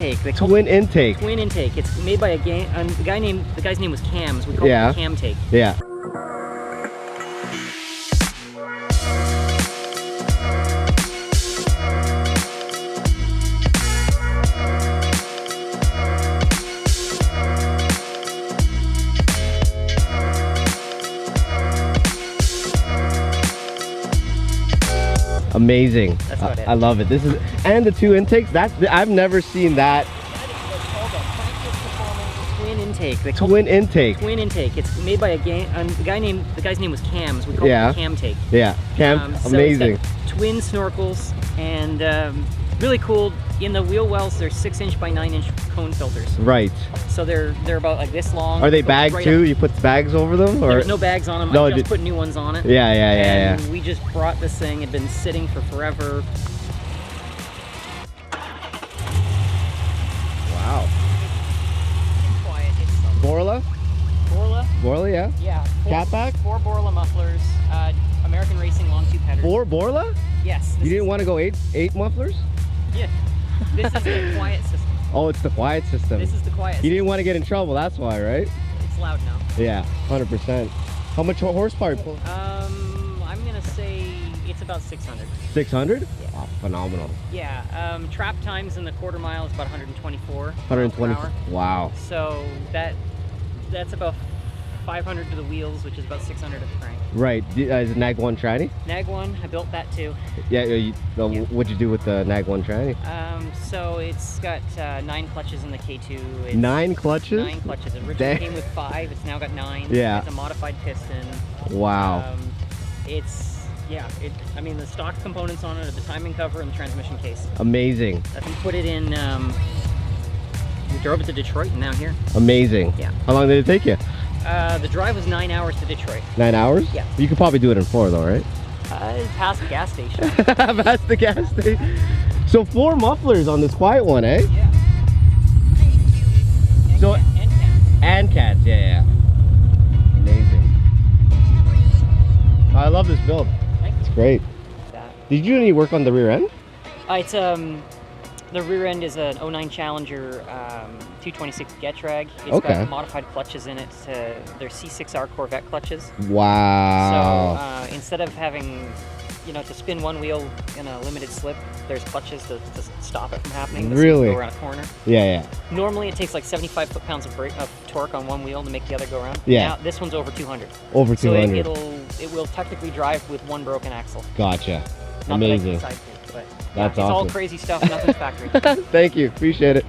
Twin intake. Twin intake. It's made by the guy's name was Cams. We call it Cam Take. Yeah. Amazing. That's about it. I love it. This is, and the two intakes. I've never seen that. Twin intake. Twin intake. Twin intake. It's made by the guy's name was Cams. We call it Cam Take. Yeah. Cam. So amazing. it's got twin snorkels and really cool. In the wheel wells, there's 6" by 9" cone filters. Right. So they're about like this long. Are they bagged too? You put bags over them, or there's no bags on them? No, I just put new ones on it. Yeah. We just brought this thing. It'd been sitting for forever. Wow. Quiet. It's Borla? Borla, yeah. Yeah. Catback? 4 Borla mufflers. American Racing long tube headers. 4 Borla? Yes. You didn't want to go eight mufflers? Yeah. This is the quiet system. Oh, it's the quiet system. This is the quiet system. You didn't want to get in trouble, that's why, right? It's loud now. Yeah, 100%. How much horsepower? I'm gonna say it's about 600. 600? Yeah. Wow, phenomenal. Yeah. Trap times in the quarter mile is about 124. 120. miles per hour. Wow. So that's about 500 to the wheels, which is about 600 at the crank. Right. Is it Nag 1 tranny? Nag 1, I built that too. Yeah. What'd you do with the Nag 1 tranny? So it's got 9 clutches in the K2. It's 9 clutches? 9 clutches. It originally came with 5. It's now got 9. Yeah. It's a modified piston. Wow. I mean, the stock components on it are the timing cover and the transmission case. Amazing. We put it in. We drove it to Detroit and now here. Amazing. Yeah. How long did it take you? The drive was 9 hours to Detroit. 9 hours? Yeah. You could probably do it in 4 though, right? Past the gas station. Past the gas station. So 4 mufflers on this quiet one, eh? Yeah. And cats, yeah. Amazing. I love this build. It's great. Did you do any work on the rear end? It's the rear end is an 09 Challenger 226 Getrag. It's got modified clutches in it. They're C6R Corvette clutches. Wow. So instead of having, to spin one wheel in a limited slip, there's clutches to stop it from happening. Really? Go around a corner. Yeah. Normally it takes like 75 foot-pounds of torque on one wheel to make the other go around. Yeah. Now this one's over 200. Over 200. So it will technically drive with 1 broken axle. Gotcha. Not amazing. That I can decide to, but That's it's awesome. all crazy stuff. Nothing's factory. Thank you. Appreciate it.